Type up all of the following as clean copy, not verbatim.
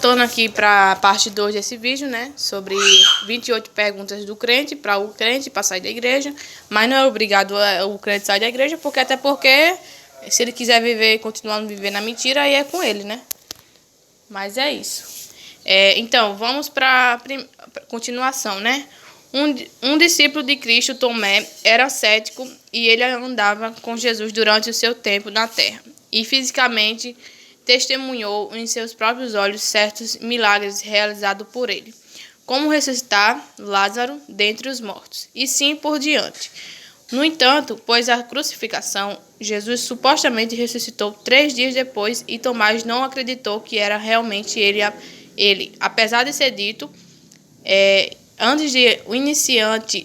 voltando aqui para a parte 2 desse vídeo, né? Sobre 28 perguntas do crente para o crente para sair da igreja. Mas não é obrigado o crente sair da igreja, até porque se ele quiser viver, continuar a viver na mentira, aí é com ele, né? Mas é isso. Então, vamos para a continuação, né? Um discípulo de Cristo, Tomé, era cético e ele andava com Jesus durante o seu tempo na terra. E fisicamente testemunhou em seus próprios olhos certos milagres realizados por ele, como ressuscitar Lázaro dentre os mortos, e sim por diante. No entanto, após a crucificação, Jesus supostamente ressuscitou 3 dias depois e Tomás não acreditou que era realmente ele. Apesar de ser dito, antes o incidente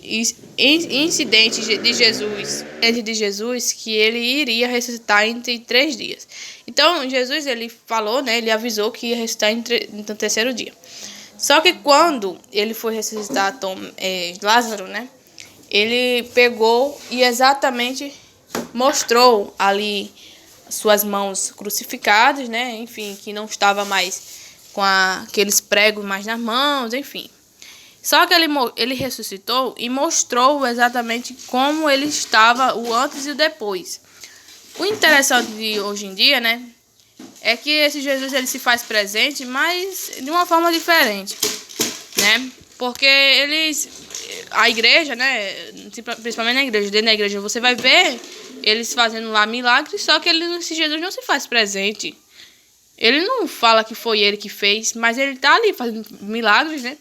de Jesus, que ele iria ressuscitar entre 3 dias. Então, Jesus, ele falou, né, ele avisou que ia ressuscitar no terceiro dia. Só que quando ele foi ressuscitar Lázaro, né, ele pegou e exatamente mostrou ali suas mãos crucificadas, né, enfim, que não estava mais com aqueles pregos mais nas mãos, enfim. Só que ele ressuscitou e mostrou exatamente como ele estava, o antes e o depois. O interessante de hoje em dia, né, é que esse Jesus ele se faz presente, mas de uma forma diferente, né? Porque a igreja, né, principalmente na igreja, dentro da igreja você vai ver eles fazendo lá milagres, só que esse Jesus não se faz presente. Ele não fala que foi ele que fez, mas ele tá ali fazendo milagres, né?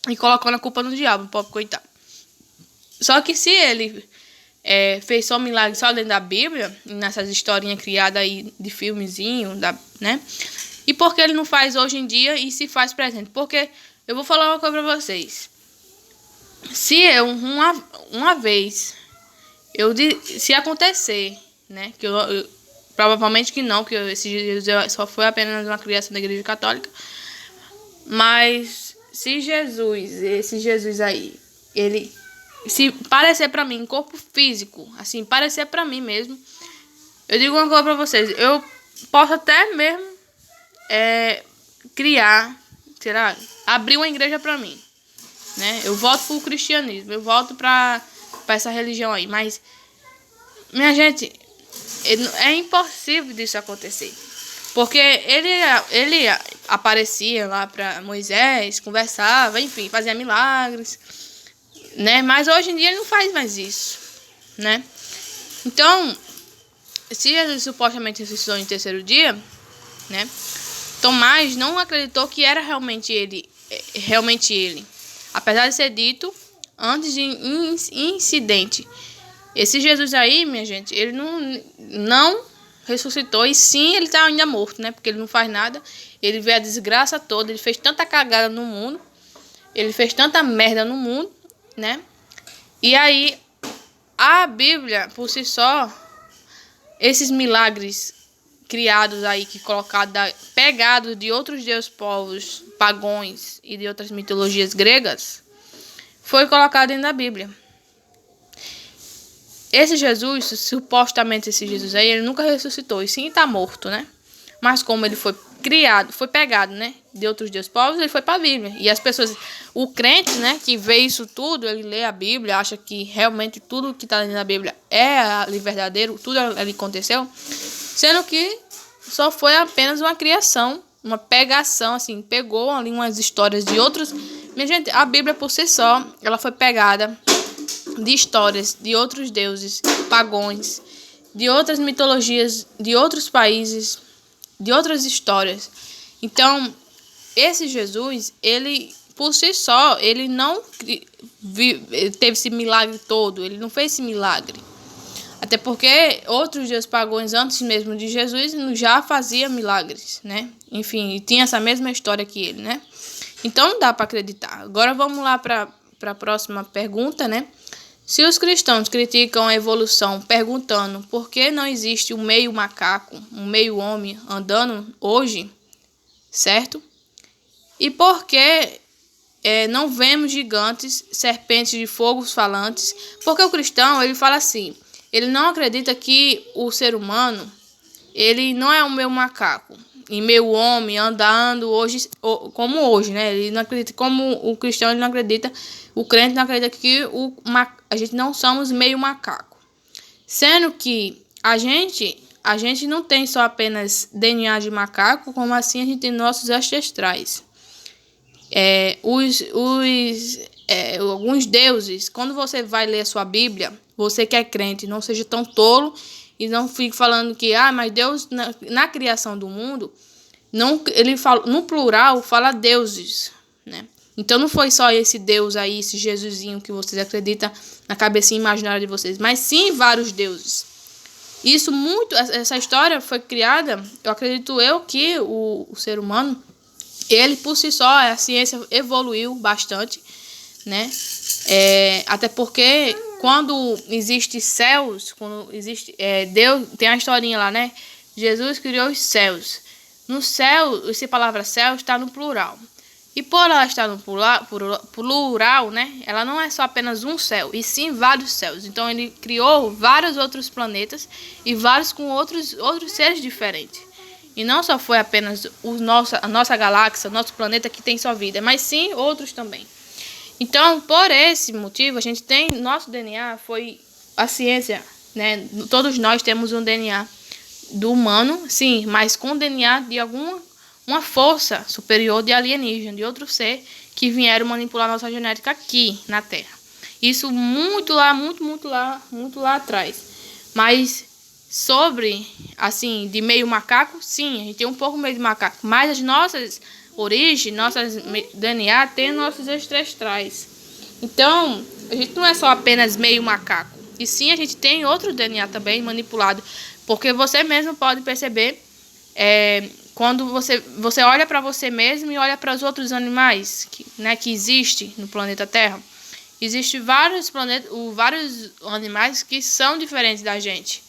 E colocando a culpa no diabo, pobre coitado. Só que se ele fez só milagre só dentro da Bíblia, nessas historinhas criadas aí de filmezinho, né? E por que ele não faz hoje em dia e se faz presente? Porque eu vou falar uma coisa pra vocês. Se eu, uma vez, se acontecer, né? Que provavelmente que não, que esse Jesus só foi apenas uma criação da igreja católica. Mas se esse Jesus aí, ele se parecer pra mim, corpo físico, assim, parecer pra mim mesmo, eu digo uma coisa pra vocês, eu posso até mesmo criar, será? Abrir uma igreja pra mim, né? Eu volto pro cristianismo, eu volto pra essa religião aí, mas, minha gente, é impossível disso acontecer. Porque ele aparecia lá para Moisés, conversava, enfim, fazia milagres, né? Mas hoje em dia ele não faz mais isso, né? Então, se ele supostamente ressuscitou no terceiro dia, né? Tomás não acreditou que era realmente ele. Apesar de ser dito antes de incidente. Esse Jesus aí, minha gente, ele não ressuscitou, e sim, ele tá ainda morto, né? Porque ele não faz nada. Ele vê a desgraça toda, ele fez tanta cagada no mundo, ele fez tanta merda no mundo, né? E aí, a Bíblia, por si só, esses milagres criados aí, pegados de outros deuses povos pagões e de outras mitologias gregas, foi colocado dentro da Bíblia. Esse Jesus, supostamente esse Jesus aí, ele nunca ressuscitou, e sim está morto, né? Mas como ele foi pegado, né, de outros deuses povos, ele foi para a Bíblia. E as pessoas, o crente, né, que vê isso tudo, ele lê a Bíblia, acha que realmente tudo que está na Bíblia é verdadeiro, tudo ali aconteceu, sendo que só foi apenas uma criação, uma pegação, assim, pegou ali umas histórias de outros. Minha gente, a Bíblia por si só, ela foi pegada de histórias de outros deuses pagões, de outras mitologias, de outros países, de outras histórias. Então, esse Jesus, ele por si só, ele não teve esse milagre todo, ele não fez esse milagre. Até porque outros deuses pagãos antes mesmo de Jesus já faziam milagres, né? Enfim, tinha essa mesma história que ele, né? Então não dá para acreditar. Agora vamos lá para a próxima pergunta, né? Se os cristãos criticam a evolução perguntando por que não existe um meio macaco, um meio homem andando hoje, certo? E por que não vemos gigantes, serpentes de fogo falantes? Porque o cristão, ele fala assim, ele não acredita que o ser humano, ele não é um meio macaco. em meio ao homem, andando hoje, como hoje, né? Ele não acredita, como o cristão ele não acredita, o crente não acredita que a gente não somos meio macaco. Sendo que a gente não tem só apenas DNA de macaco, como assim a gente tem nossos ancestrais. Alguns deuses, quando você vai ler a sua Bíblia, você que é crente, não seja tão tolo e não fique falando que, mas Deus, na criação do mundo, não, ele fala, no plural, fala deuses, né? Então não foi só esse Deus aí, esse Jesusinho que vocês acreditam na cabecinha imaginária de vocês, mas sim vários deuses. Essa história foi criada, eu acredito que o ser humano, ele por si só, a ciência evoluiu bastante, né? Até porque quando existe céus, quando existe Deus, tem a historinha lá, né? Jesus criou os céus. No céu, essa palavra céu está no plural. E por ela estar no plural, né? Ela não é só apenas um céu, e sim vários céus. Então ele criou vários outros planetas e vários com outros seres diferentes. E não só foi apenas a nossa galáxia, nosso planeta que tem sua vida, mas sim outros também. Então, por esse motivo, a gente tem nosso DNA, foi a ciência, né? Todos nós temos um DNA do humano, sim, mas com DNA de uma força superior de alienígena, de outro ser que vieram manipular nossa genética aqui na Terra. Isso muito lá atrás. Mas sobre, assim, de meio macaco, sim, a gente tem um pouco meio de macaco, mas as nossas origens, nossas DNA tem nossos ancestrais. Então, a gente não é só apenas meio macaco, e sim a gente tem outro DNA também manipulado, porque você mesmo pode perceber quando você olha para você mesmo e olha para os outros animais que existem no planeta Terra. Existem vários animais que são diferentes da gente.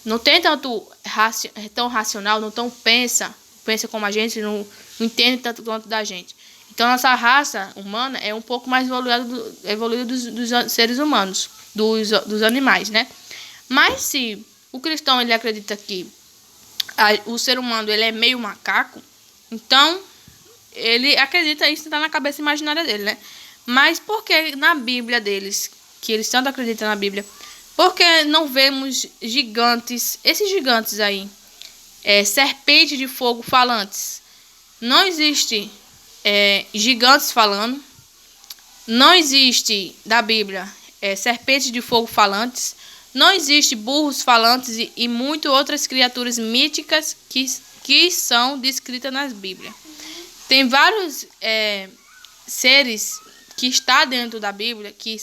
Não tem tão racional, não tão pensa como a gente, não entende tanto quanto da gente. Então, nossa raça humana é um pouco mais evoluída dos seres humanos, dos animais, né? Mas se o cristão ele acredita que o ser humano ele é meio macaco, então ele acredita, isso está na cabeça imaginária dele, né? Mas por que na Bíblia deles, que eles tanto acreditam na Bíblia, por que não vemos gigantes, esses gigantes aí, serpente de fogo falantes? Não existe gigantes falando, não existe da Bíblia serpente de fogo falantes, não existe burros falantes e muitas outras criaturas míticas que são descritas nas Bíblias. Tem vários seres que estão dentro da Bíblia que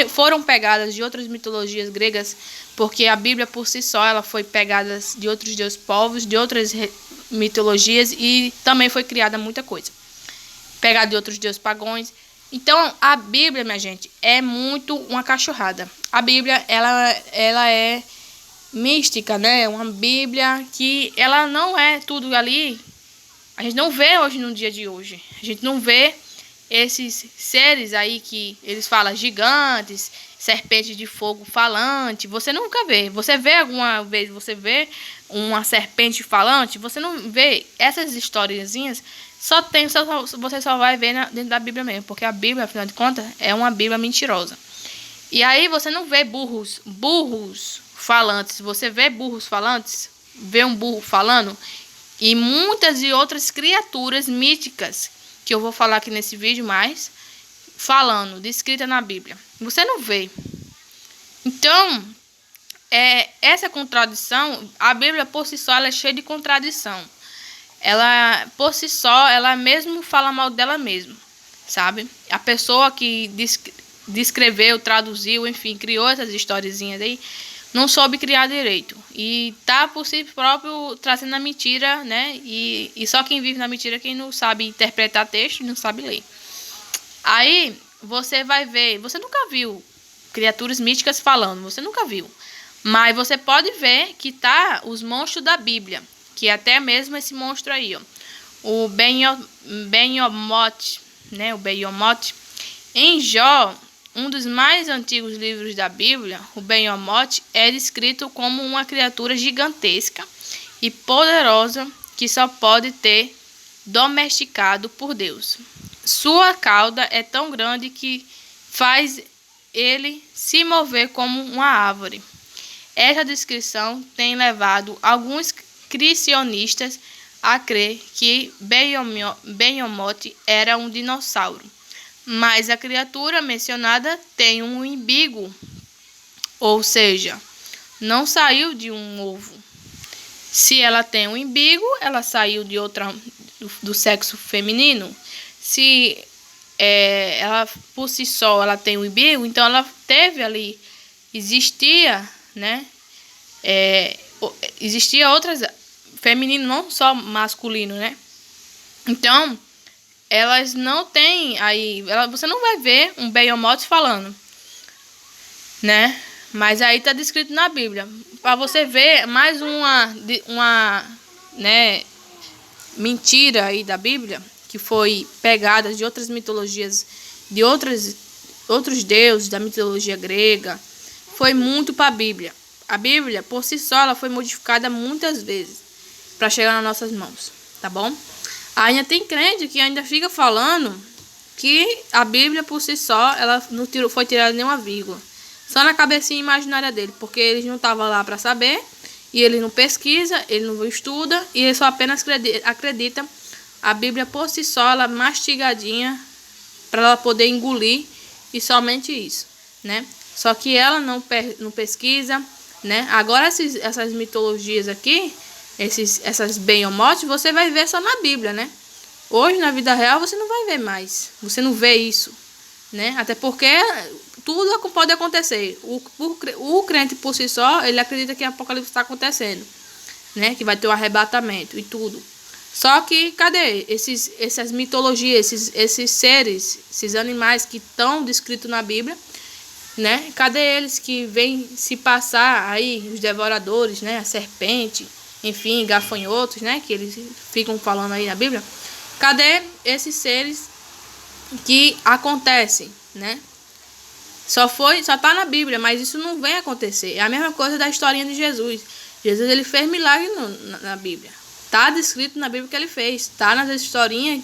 foram pegadas de outras mitologias gregas, porque a Bíblia por si só ela foi pegada de outros deuses povos, de outras mitologias, e também foi criada muita coisa pegada de outros deuses pagãos. Então a Bíblia, minha gente, é muito uma cachorrada. A Bíblia ela é mística, né? Uma Bíblia que ela não é tudo ali. A gente não vê hoje no dia de hoje. A gente não vê esses seres aí que eles falam gigantes, serpente de fogo falante. Você nunca vê. Você vê alguma vez, você vê uma serpente falante? Você não vê essas historinhas. Você só vai ver dentro da Bíblia mesmo, porque a Bíblia, afinal de contas, é uma Bíblia mentirosa. E aí você não vê burros falantes. Você vê burros falantes, vê um burro falando, e muitas e outras criaturas míticas que eu vou falar aqui nesse vídeo mais, falando, descrita na Bíblia. Você não vê. Então, essa contradição, a Bíblia por si só ela é cheia de contradição. Ela, por si só, ela mesmo fala mal dela mesma, sabe? A pessoa que descreveu, traduziu, enfim, criou essas historiezinhas aí, não soube criar direito. E tá por si próprio trazendo a mentira, né? E só quem vive na mentira é quem não sabe interpretar texto e não sabe ler. Aí você vai ver, você nunca viu criaturas místicas falando, você nunca viu. Mas você pode ver que tá os monstros da Bíblia, que até mesmo esse monstro aí, ó, o Behemoth, né? O Behemoth. Em Jó, um dos mais antigos livros da Bíblia, o Behemoth é descrito como uma criatura gigantesca e poderosa que só pode ter domesticado por Deus. Sua cauda é tão grande que faz ele se mover como uma árvore. Essa descrição tem levado alguns criacionistas a crer que Behemoth era um dinossauro, mas a criatura mencionada tem um umbigo, ou seja, não saiu de um ovo. Se ela tem um umbigo, ela saiu de do sexo feminino. Se ela por si só ela tem um umbigo, então ela teve ali, existia, né? Existia outras feminino, não só masculino, né? Então, elas não têm aí, você não vai ver um Behemoth falando, né? Mas aí tá descrito na Bíblia. Para você ver mais uma, né, mentira aí da Bíblia, que foi pegada de outras mitologias, de outros deuses da mitologia grega, foi muito para a Bíblia. A Bíblia, por si só, ela foi modificada muitas vezes para chegar nas nossas mãos, tá bom? Ainda tem crente que ainda fica falando que a Bíblia, por si só, ela não foi tirada nenhuma vírgula. Só na cabecinha imaginária dele, porque eles não estavam lá para saber, e ele não pesquisa, ele não estuda, e ele só apenas acredita a Bíblia por si só, ela mastigadinha, para ela poder engolir, e somente isso, né? Só que ela não pesquisa, né? Agora essas mitologias aqui, essas Behemoth, você vai ver só na Bíblia, né? Hoje, na vida real, você não vai ver mais. Você não vê isso, né? Até porque tudo pode acontecer. O crente por si só, ele acredita que o Apocalipse está acontecendo, né? Que vai ter o arrebatamento e tudo. Só que, cadê essas mitologias, esses seres, esses animais que estão descritos na Bíblia, né? Cadê eles que vêm se passar aí, os devoradores, né? A serpente, enfim, gafanhotos, né? Que eles ficam falando aí na Bíblia. Cadê esses seres que acontecem, né? Só tá na Bíblia, mas isso não vem acontecer. É a mesma coisa da historinha de Jesus. Jesus, ele fez milagre na Bíblia. Tá descrito na Bíblia que ele fez. Tá nas historinhas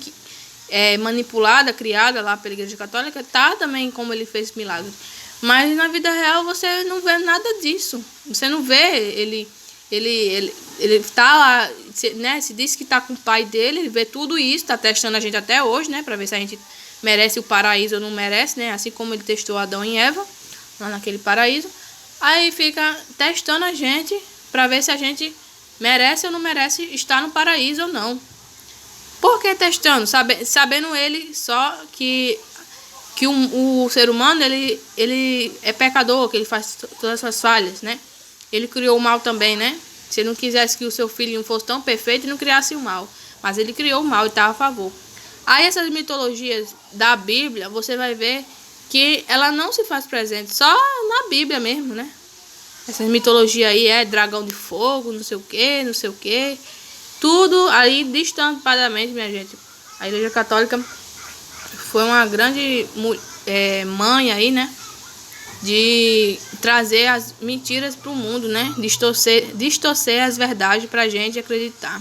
manipulada, criada lá pela Igreja Católica. Tá também como ele fez milagre. Mas na vida real você não vê nada disso. Você não vê ele tá lá, né? Se diz que tá com o pai dele, ele vê tudo isso, tá testando a gente até hoje, né? Pra ver se a gente merece o paraíso ou não merece, né? Assim como ele testou Adão e Eva, lá naquele paraíso. Aí fica testando a gente pra ver se a gente merece ou não merece estar no paraíso ou não. Por que testando? Sabendo ele só que o ser humano, ele é pecador, que ele faz todas essas falhas, né? Ele criou o mal também, né? Se ele não quisesse que o seu filho não fosse tão perfeito, ele não criasse o mal. Mas ele criou o mal e estava a favor. Aí essas mitologias da Bíblia, você vai ver que ela não se faz presente só na Bíblia mesmo, né? Essas mitologias aí dragão de fogo, não sei o que, não sei o que. Tudo aí destampadamente, minha gente. A Igreja Católica foi uma grande mãe aí, né? De trazer as mentiras para o mundo, né? Distorcer as verdades para a gente acreditar.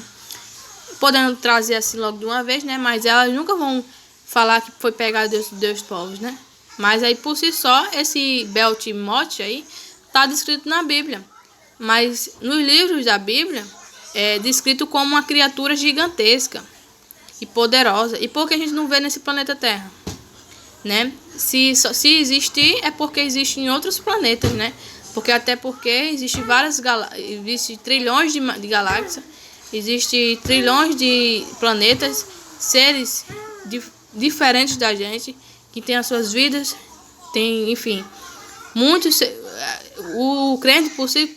Podendo trazer assim logo de uma vez, né? Mas elas nunca vão falar que foi pegado Deus povos, né? Mas aí por si só, esse Behemoth aí está descrito na Bíblia. Mas nos livros da Bíblia é descrito como uma criatura gigantesca e poderosa. E por que a gente não vê nesse planeta Terra? Né? Se existir, é porque existe em outros planetas, né? Porque existe existe trilhões de galáxias, existe trilhões de planetas, seres diferentes da gente, que têm as suas vidas, tem, enfim, muitos. O crente por si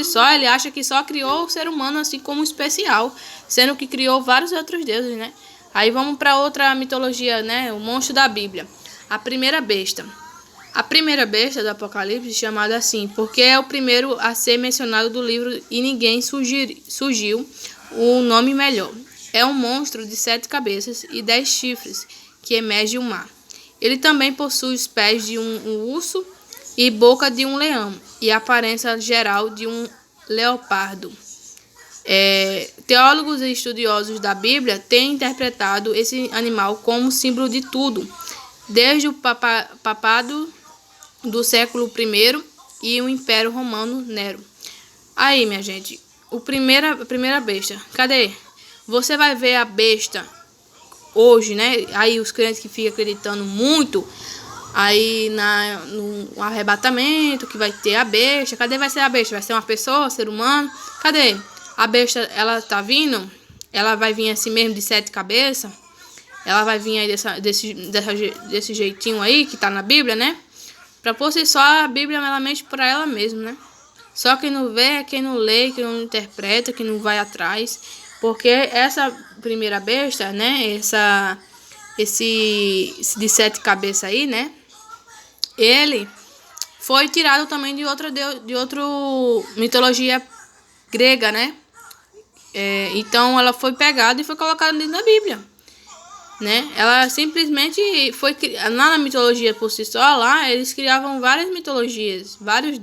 só, ele acha que só criou o ser humano assim como especial, sendo que criou vários outros deuses, né? Aí vamos para outra mitologia, né? O monstro da Bíblia. A primeira besta. A primeira besta do Apocalipse, chamada assim, porque é o primeiro a ser mencionado do livro e ninguém surgiu um nome melhor. É um monstro de 7 cabeças e 10 chifres que emerge do mar. Ele também possui os pés de um urso e boca de um leão e a aparência geral de um leopardo. Teólogos e estudiosos da Bíblia têm interpretado esse animal como símbolo de tudo, desde o papado do século I e o Império Romano Nero. Aí, minha gente, a primeira besta, cadê? Você vai ver a besta hoje, né? Aí os crentes que ficam acreditando muito aí no arrebatamento, que vai ter a besta. Cadê vai ser a besta? Vai ser uma pessoa, ser humano? Cadê? A besta, ela tá vindo? Ela vai vir assim mesmo de 7 cabeças? Ela vai vir aí desse jeitinho aí que tá na Bíblia, né? Pra por si só, a Bíblia ela mente pra ela mesma, né? Só quem não vê é quem não lê, quem não interpreta, quem não vai atrás. Porque essa primeira besta, né? Esse de 7 cabeças aí, né? Ele foi tirado também de outra mitologia grega, né? Então ela foi pegada e foi colocada dentro da Bíblia, né? Ela simplesmente foi lá na mitologia por si só, lá eles criavam várias mitologias, várias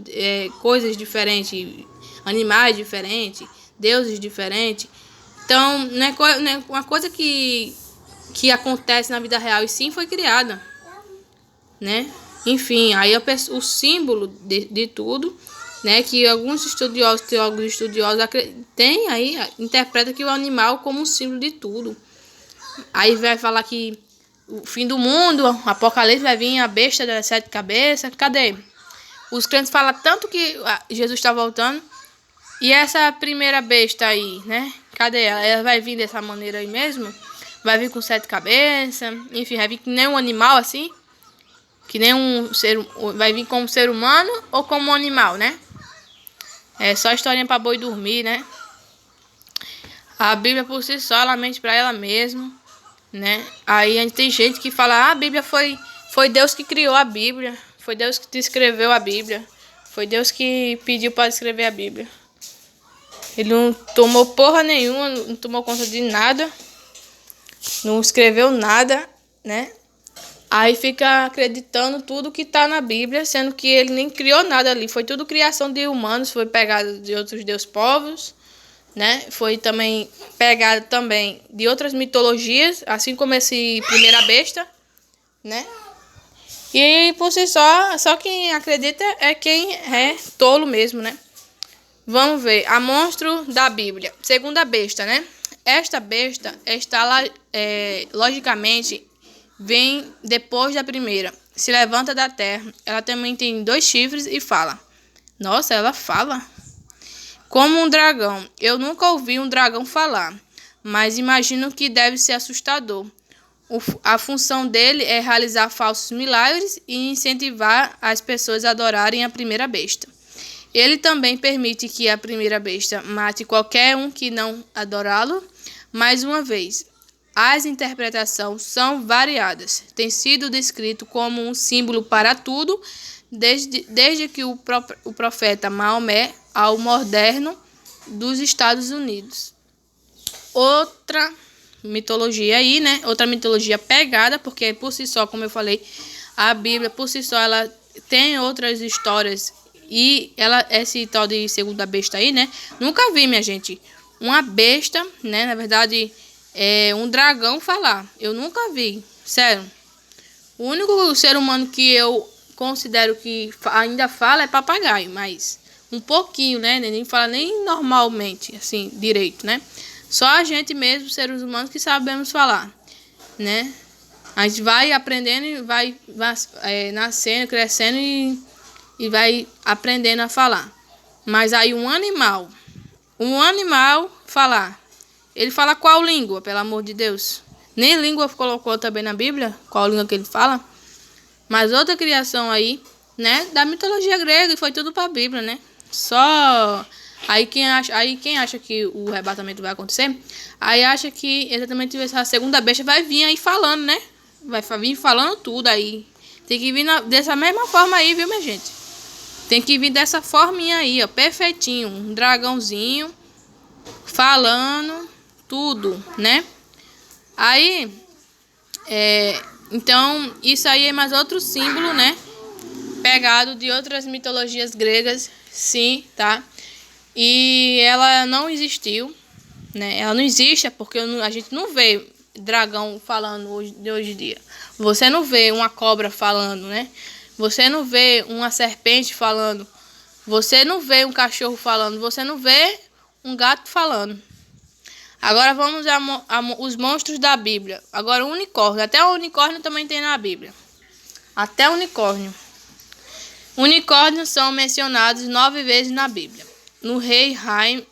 coisas diferentes, animais diferentes, deuses diferentes. Então não é uma coisa que acontece na vida real, e sim foi criada, né? Enfim, aí o símbolo de tudo, né? Que alguns teólogos estudiosos tem aí, interpreta que o animal como um símbolo de tudo. Aí vai falar que o fim do mundo, o Apocalipse, vai vir a besta das 7 cabeças. Cadê? Os crentes falam tanto que Jesus está voltando. E essa primeira besta aí, né? Cadê ela? Ela vai vir dessa maneira aí mesmo? Vai vir com 7 cabeças. Enfim, vai vir que nem um animal assim. Que nem um ser... Vai vir como ser humano ou como um animal, né? É só historinha pra boi dormir, né? A Bíblia por si só, ela mente pra ela mesma, né? Aí tem gente que fala, a Bíblia foi Deus que criou a Bíblia. Foi Deus que escreveu a Bíblia. Foi Deus que pediu para escrever a Bíblia. Ele não tomou porra nenhuma, não tomou conta de nada. Não escreveu nada, né? Aí fica acreditando tudo que tá na Bíblia, sendo que ele nem criou nada ali. Foi tudo criação de humanos, foi pegado de outros deus povos, né? Foi também pegado também de outras mitologias, assim como esse primeira besta, né? E por si só quem acredita é quem é tolo mesmo, né? Vamos ver, a monstro da Bíblia, segunda besta, né? Esta besta está lá, logicamente, vem depois da primeira. Se levanta da terra. Ela também tem 2 chifres e fala. Nossa, ela fala? Como um dragão. Eu nunca ouvi um dragão falar, mas imagino que deve ser assustador. A função dele é realizar falsos milagres e incentivar as pessoas a adorarem a primeira besta. Ele também permite que a primeira besta mate qualquer um que não adorá-lo. Mais uma vez, as interpretações são variadas. Tem sido descrito como um símbolo para tudo, desde que o profeta Maomé ao moderno dos Estados Unidos. Outra mitologia aí, né? Outra mitologia pegada, porque por si só, como eu falei, a Bíblia por si só ela tem outras histórias. E esse tal de segunda besta aí, né? Nunca vi, minha gente, uma besta, né? Na verdade, um dragão falar. Eu nunca vi, sério. O único ser humano que eu considero que ainda fala é papagaio, mas um pouquinho, né? Nem fala nem normalmente, assim, direito, né? Só a gente mesmo, seres humanos, que sabemos falar, né? A gente vai aprendendo e vai nascendo, crescendo e vai aprendendo a falar. Mas aí um animal falar. Ele fala qual língua, pelo amor de Deus? Nem língua colocou também na Bíblia, qual língua que ele fala. Mas outra criação aí, né, da mitologia grega, e foi tudo para a Bíblia, né? Só aí quem acha que o arrebatamento vai acontecer, aí acha que exatamente essa segunda besta vai vir aí falando, né? Vai vir falando tudo aí. Tem que vir dessa mesma forma aí, viu, minha gente? Tem que vir dessa forminha aí, ó, perfeitinho, um dragãozinho falando tudo, né? Aí, então, isso aí é mais outro símbolo, né? Pegado de outras mitologias gregas, sim, tá? E ela não existiu, né? Ela não existe porque a gente não vê dragão falando hoje em dia. Você não vê uma cobra falando, né? Você não vê uma serpente falando. Você não vê um cachorro falando. Você não vê um gato falando. Agora vamos os monstros da Bíblia. Agora o unicórnio. Até o unicórnio também tem na Bíblia. Até o unicórnio. Unicórnios são mencionados 9 vezes na Bíblia. No Rei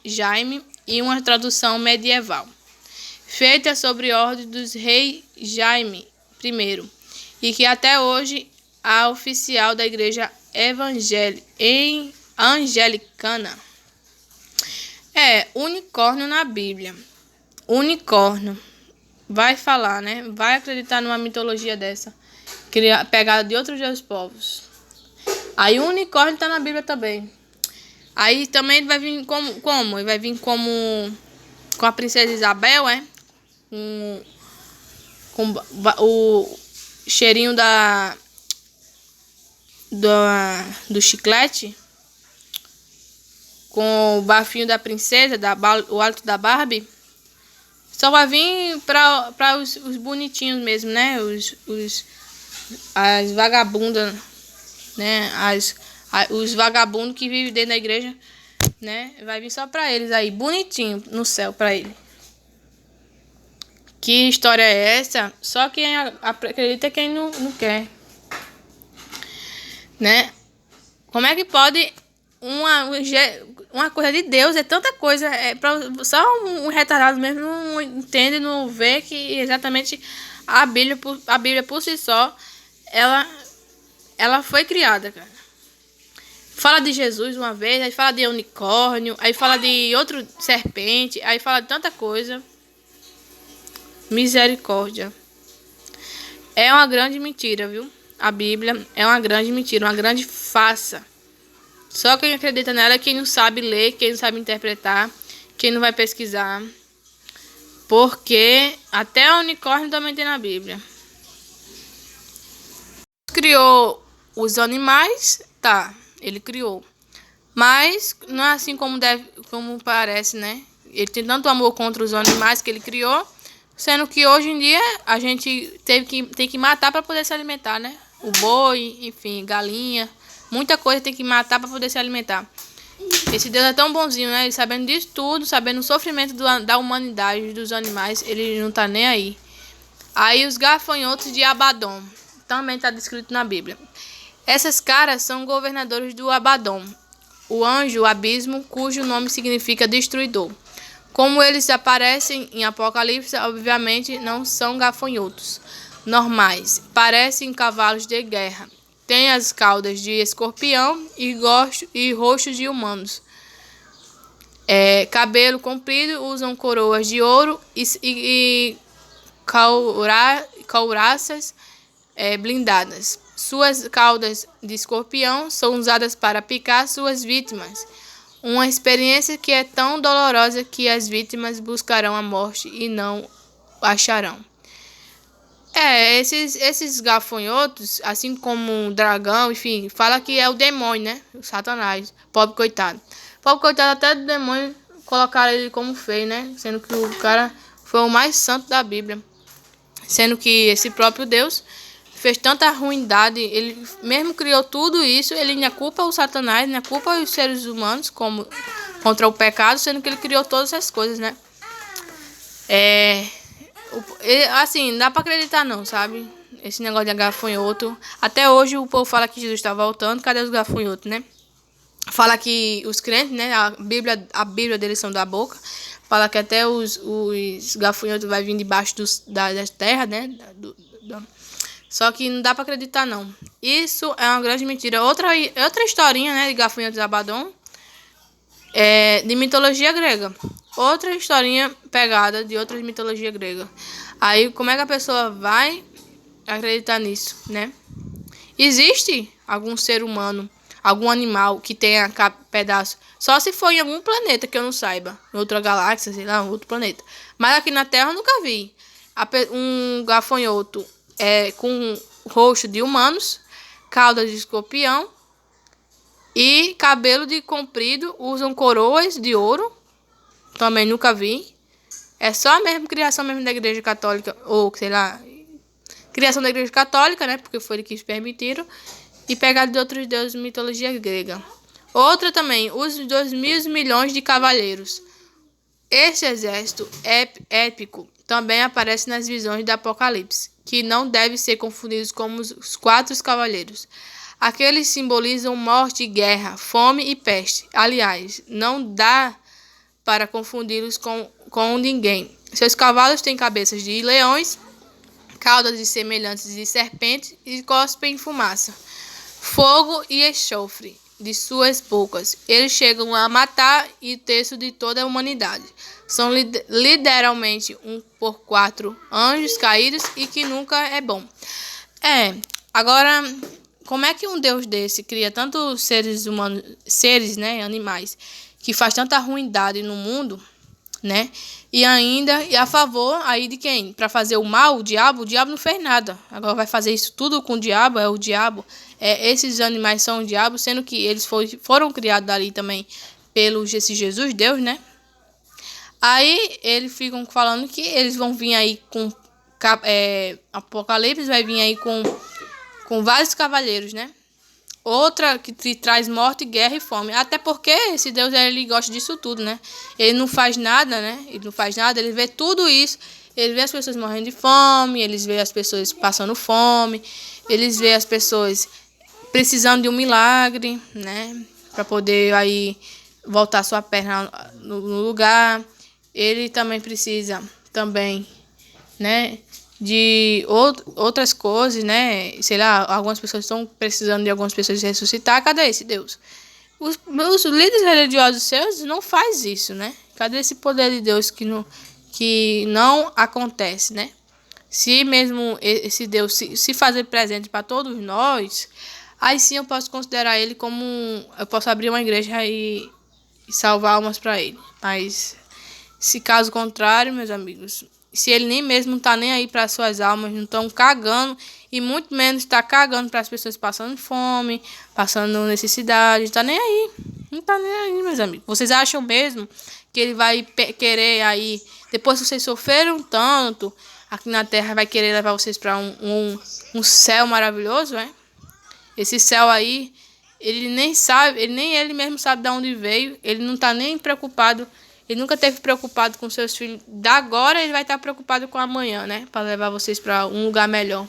Jaime e uma tradução medieval, feita sobre ordem dos Rei Jaime I, e que até hoje é oficial da Igreja Anglicana. Unicórnio na Bíblia. Unicórnio. Vai falar, né? Vai acreditar numa mitologia dessa, pegada de outros povos. Aí o unicórnio tá na Bíblia também. Aí também ele vai vir como? Ele vai vir como com a princesa Isabel, com o cheirinho do chiclete, com o bafinho da princesa, o hálito da Barbie. Só vai vir para os bonitinhos mesmo, né? As vagabundas, né? Os vagabundos que vivem dentro da igreja, né? Vai vir só para eles aí, bonitinho no céu para ele. Que história é essa? Só quem acredita é quem não quer, né? Como é que pode uma coisa de Deus, é tanta coisa, só um retardado mesmo não entende, não vê que exatamente a Bíblia por si só, ela foi criada, cara. Fala de Jesus uma vez, aí fala de unicórnio, aí fala de outro serpente, aí fala de tanta coisa. Misericórdia. É uma grande mentira, viu? A Bíblia é uma grande mentira, uma grande farsa. Só quem acredita nela é quem não sabe ler, quem não sabe interpretar, quem não vai pesquisar. Porque até o unicórnio também tem na Bíblia. Criou os animais, tá, ele criou. Mas não é assim como parece, né? Ele tem tanto amor contra os animais que ele criou, sendo que hoje em dia a gente tem que matar para poder se alimentar, né? O boi, enfim, galinha, muita coisa tem que matar para poder se alimentar. Esse Deus é tão bonzinho, né? Ele sabendo disso tudo, sabendo o sofrimento da humanidade, dos animais, ele não tá nem aí. Aí os gafanhotos de Abaddon, também está descrito na Bíblia. Essas caras são governadores do Abaddon, o anjo, o abismo, cujo nome significa destruidor. Como eles aparecem em Apocalipse, obviamente não são gafanhotos normais, parecem cavalos de guerra. Têm as caudas de escorpião e rostos de humanos. Cabelo comprido, usam coroas de ouro e couraças blindadas. Suas caudas de escorpião são usadas para picar suas vítimas. Uma experiência que é tão dolorosa que as vítimas buscarão a morte e não acharão. Esses gafanhotos, assim como o dragão, enfim, fala que é o demônio, né? O Satanás, pobre coitado. Pobre coitado até do demônio colocaram ele como feio, né? Sendo que o cara foi o mais santo da Bíblia. Sendo que esse próprio Deus fez tanta ruindade, ele mesmo criou tudo isso, ele ainda culpa o Satanás, ainda culpa os seres humanos como contra o pecado, sendo que ele criou todas essas coisas, né? Assim, não dá pra acreditar não, sabe? Esse negócio de gafanhoto. Até hoje o povo fala que Jesus está voltando, cadê os gafanhotos, né? Fala que os crentes, né? A Bíblia deles são da boca. Fala que até os gafanhotos vai vir debaixo da terra, né? Só que não dá pra acreditar, não. Isso é uma grande mentira. Outra historinha, né? De gafanhotos de Abaddon. De mitologia grega. Outra historinha pegada de outras mitologias gregas. Aí, como é que a pessoa vai acreditar nisso, né? Existe algum ser humano, algum animal que tenha pedaço? Só se for em algum planeta que eu não saiba. Em outra galáxia, sei lá, outro planeta. Mas aqui na Terra eu nunca vi. Um gafanhoto com rosto de humanos, cauda de escorpião E cabelo de comprido, usam coroas de ouro. Também nunca vi. É só a mesma criação mesmo da Igreja Católica, ou sei lá, criação da Igreja Católica, né? Porque foi eles que permitiram. E pegado de outros deuses de mitologia grega. Outra também, os 2.000 milhões de cavaleiros. Este exército épico também aparece nas visões do Apocalipse, que não deve ser confundidos com os 4 cavaleiros. Aqueles simbolizam morte, guerra, fome e peste. Aliás, não dá para confundi-los com ninguém. Seus cavalos têm cabeças de leões, caudas de semelhantes de serpentes e cospem fumaça, fogo e enxofre de suas bocas. Eles chegam a matar e terço de toda a humanidade. São literalmente 1 por 4 anjos caídos e que nunca é bom. Agora, como é que um Deus desse cria tantos seres humanos, né, animais, que faz tanta ruindade no mundo, né? E ainda a favor aí de quem? Para fazer o mal, o diabo não fez nada. Agora vai fazer isso tudo com o diabo, é o diabo. Esses animais são o diabo, sendo que eles foram criados ali também pelo esse Jesus, Deus, né? Aí eles ficam falando que eles vão vir aí com Apocalipse, vai vir aí com vários cavaleiros, né? Outra que traz morte, guerra e fome. Até porque esse Deus, ele gosta disso tudo, né? Ele não faz nada, né? Ele não faz nada, ele vê tudo isso. Ele vê as pessoas morrendo de fome, ele vê as pessoas passando fome, ele vê as pessoas precisando de um milagre, né? Para poder aí voltar sua perna no lugar. Ele também precisa também, né, de outras coisas, né? Sei lá, algumas pessoas estão precisando de algumas pessoas ressuscitar. Cadê esse Deus? Os líderes religiosos seus não faz isso, né? Cadê esse poder de Deus que não acontece, né? Se mesmo esse Deus se fazer presente para todos nós, aí sim eu posso considerar ele como eu posso abrir uma igreja e salvar almas para ele. Mas se caso contrário, meus amigos, se ele nem mesmo tá nem aí para suas almas, não estão cagando, e muito menos está cagando para as pessoas passando fome, passando necessidade, tá nem aí. Não tá nem aí, meus amigos. Vocês acham mesmo que ele vai querer aí, depois que vocês sofreram tanto aqui na terra, vai querer levar vocês para um céu maravilhoso, é? Esse céu aí, ele nem sabe, nem ele mesmo sabe de onde veio, ele não tá nem preocupado. Ele nunca esteve preocupado com seus filhos. Da agora ele vai estar preocupado com amanhã, né? Para levar vocês para um lugar melhor.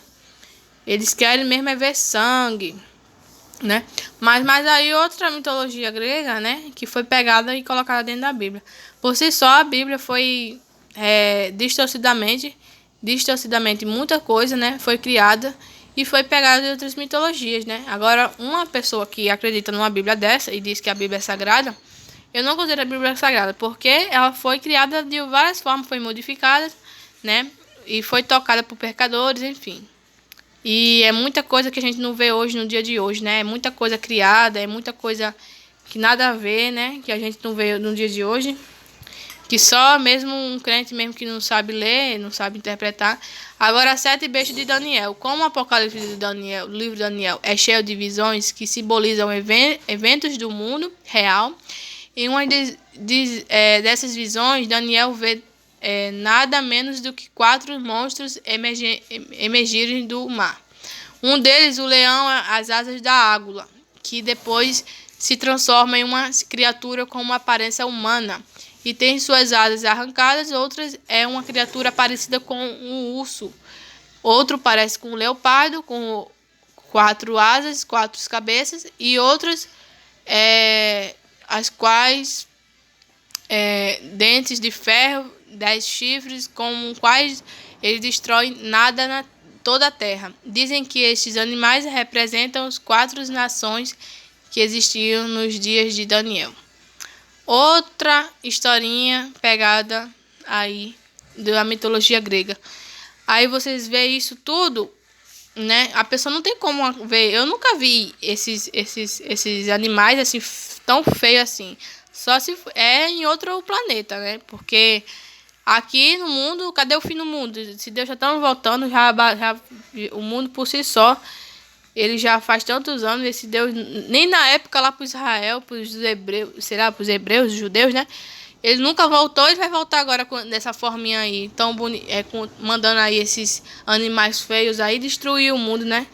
Eles querem mesmo é ver sangue, né? Mas aí outra mitologia grega, né? Que foi pegada e colocada dentro da Bíblia. Por si só, a Bíblia foi distorcidamente muita coisa, né? Foi criada e foi pegada de outras mitologias, né? Agora, uma pessoa que acredita numa Bíblia dessa e diz que a Bíblia é sagrada, eu não considero a Bíblia sagrada, porque ela foi criada de várias formas, foi modificada, né? E foi tocada por pecadores, enfim. E é muita coisa que a gente não vê hoje, no dia de hoje, né? É muita coisa criada, é muita coisa que nada a ver, né? Que a gente não vê no dia de hoje. Que só mesmo um crente mesmo que não sabe ler, não sabe interpretar. Agora, 7 bestas de Daniel. Como o Apocalipse de Daniel, o livro de Daniel, é cheio de visões que simbolizam eventos do mundo real. Em uma dessas visões, Daniel vê nada menos do que 4 monstros emergirem do mar. Um deles, o leão, as asas da águia, que depois se transforma em uma criatura com uma aparência humana e tem suas asas arrancadas. Outras é uma criatura parecida com um urso. Outro parece com um leopardo, com 4 asas, 4 cabeças, e outras as quais dentes de ferro, 10 chifres, com quais ele destrói nada na toda a terra. Dizem que estes animais representam as 4 nações que existiam nos dias de Daniel. Outra historinha pegada aí da mitologia grega. Aí vocês veem isso tudo, né? A pessoa não tem como ver. Eu nunca vi esses animais assim tão feios assim. Só se é em outro planeta, né? Porque aqui no mundo, cadê o fim do mundo? Se Deus já está voltando, já o mundo por si só Ele já faz tantos anos, esse Deus, nem na época lá para Israel, para os hebreus, sei lá, para os hebreus, os judeus, né? Ele nunca voltou, ele vai voltar agora dessa forminha aí, tão mandando aí esses animais feios aí destruir o mundo, né?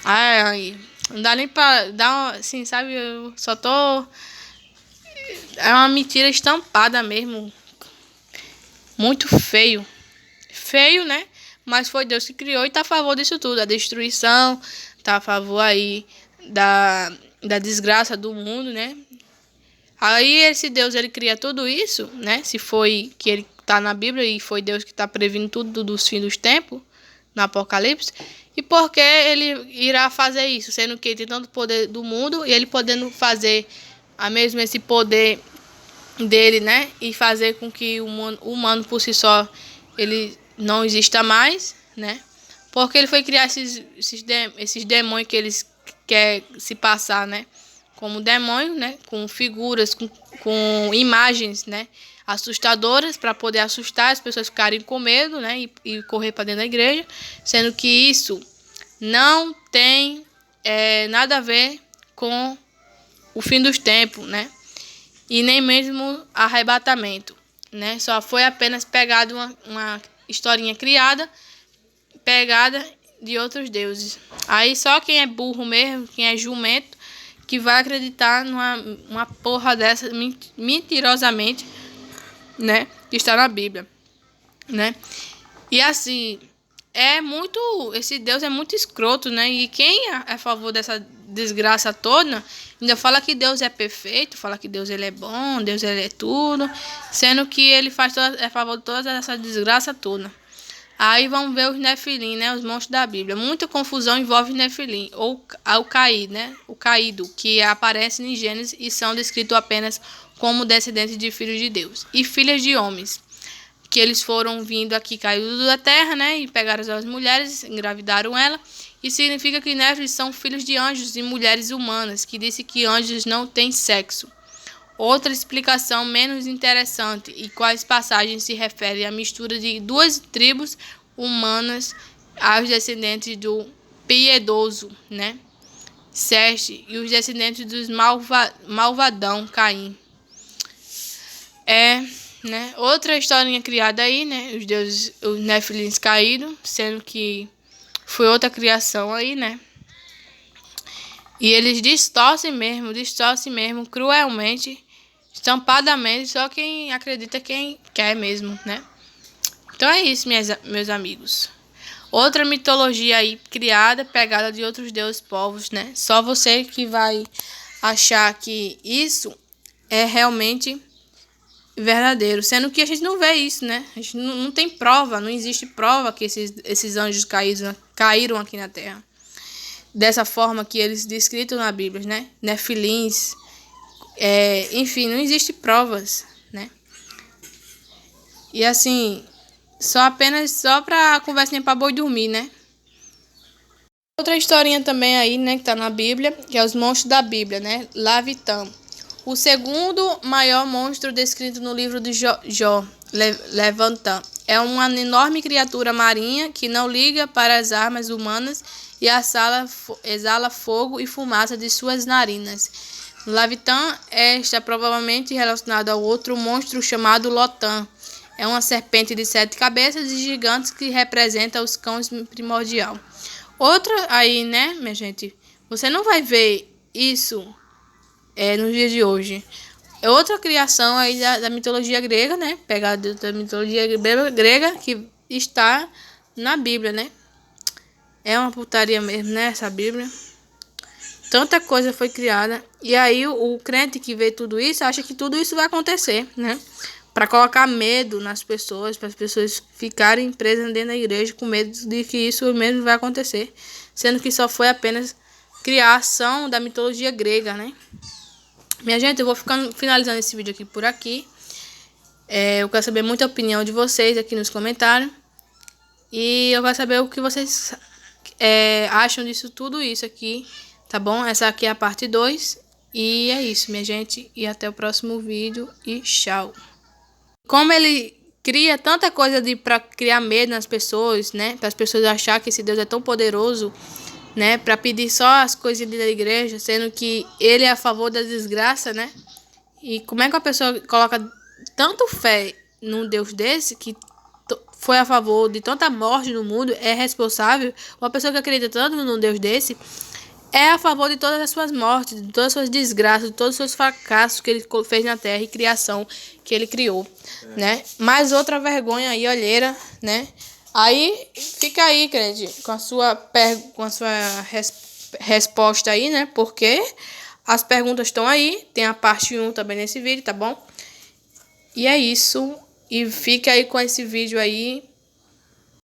Ai, não dá nem pra dar, assim, sabe? Eu só tô. É uma mentira estampada mesmo. Muito feio. Feio, né? Mas foi Deus que criou e tá a favor disso tudo. A destruição, tá a favor aí da desgraça do mundo, né? Aí esse Deus, ele cria tudo isso, né? Se foi que ele tá na Bíblia e foi Deus que tá previndo tudo dos fins dos tempos, no Apocalipse. E por que ele irá fazer isso? Sendo que ele tem tanto poder do mundo e ele podendo fazer a mesmo esse poder dele, né? E fazer com que o humano por si só ele não exista mais, né? Porque ele foi criar esses demônios que eles querem se passar, né? Como demônio, né? Com figuras, com imagens, né? Assustadoras para poder assustar as pessoas ficarem com medo, né? E correr para dentro da igreja, sendo que isso não tem nada a ver com o fim dos tempos, né? E nem mesmo arrebatamento, né? Só foi apenas pegado uma historinha criada, pegada de outros deuses. Aí só quem é burro mesmo, quem é jumento, que vai acreditar numa porra dessa mentirosamente, né? Que está na Bíblia, né? E assim, esse Deus é muito escroto, né? E quem é a favor dessa desgraça toda, ainda fala que Deus é perfeito, fala que Deus ele é bom, Deus ele é tudo, sendo que ele é a favor de toda essa desgraça toda. Aí vamos ver os Nefilim, né? Os monstros da Bíblia. Muita confusão envolve Nefilim, ou o caído, né? O caído, que aparece em Gênesis e são descritos apenas como descendentes de filhos de Deus e filhas de homens, que eles foram vindo aqui caídos da terra, né? E pegaram as mulheres, engravidaram ela. E significa que Nefilim são filhos de anjos e mulheres humanas, que disse que anjos não têm sexo. Outra explicação menos interessante e quais passagens se referem à mistura de duas tribos humanas aos descendentes do piedoso, né? Sete, e os descendentes dos malvadão, Caim. Né? Outra historinha criada aí, né? Os deuses, os Nefilins caíram, sendo que foi outra criação aí, né? E eles distorcem mesmo, cruelmente, estampadamente, só quem acredita quem quer mesmo, né? Então é isso, meus amigos. Outra mitologia aí criada, pegada de outros deuses povos, né? Só você que vai achar que isso é realmente verdadeiro, sendo que a gente não vê isso, né? A gente não tem prova, não existe prova que esses anjos caíram aqui na Terra. Dessa forma que eles descritos na Bíblia, né? Nefilins, enfim, não existe provas, né? E assim, só pra conversinha pra boi dormir, né? Outra historinha também aí, né, que tá na Bíblia, que é os monstros da Bíblia, né? Lavitã. O segundo maior monstro descrito no livro de Jó, Levantã. É uma enorme criatura marinha que não liga para as armas humanas e exala fogo e fumaça de suas narinas. Lavitã está provavelmente relacionado ao outro monstro chamado Lotã. É uma serpente de 7 cabeças e gigantes que representa os cães primordial. Outra aí, né, minha gente? Você não vai ver isso nos dias de hoje. É outra criação aí da mitologia grega, né? Pegada da mitologia grega que está na Bíblia, né? É uma putaria mesmo, né? Essa Bíblia. Tanta coisa foi criada. E aí o crente que vê tudo isso acha que tudo isso vai acontecer, né? Para colocar medo nas pessoas, para as pessoas ficarem presas dentro da igreja com medo de que isso mesmo vai acontecer. Sendo que só foi apenas criação da mitologia grega, né? Minha gente, eu vou finalizando esse vídeo aqui por aqui. Eu quero saber muita opinião de vocês aqui nos comentários. E eu quero saber o que vocês acham disso tudo isso aqui, tá bom? Essa aqui é a parte 2. E é isso, minha gente. E até o próximo vídeo. E tchau. Como ele cria tanta coisa para criar medo nas pessoas, né? Para as pessoas acharem que esse Deus é tão poderoso. né, para pedir só as coisas da igreja, sendo que ele é a favor da desgraça, né? E como é que uma pessoa coloca tanto fé num Deus desse, que foi a favor de tanta morte no mundo, é responsável? Uma pessoa que acredita tanto num Deus desse é a favor de todas as suas mortes, de todas as suas desgraças, de todos os seus fracassos que ele fez na terra e criação que ele criou, né? Mais outra vergonha aí, olheira, né? Aí, fica aí, crente, com a sua resposta aí, né? Porque as perguntas estão aí, tem a parte 1 também nesse vídeo, tá bom? E é isso, e fica aí com esse vídeo aí.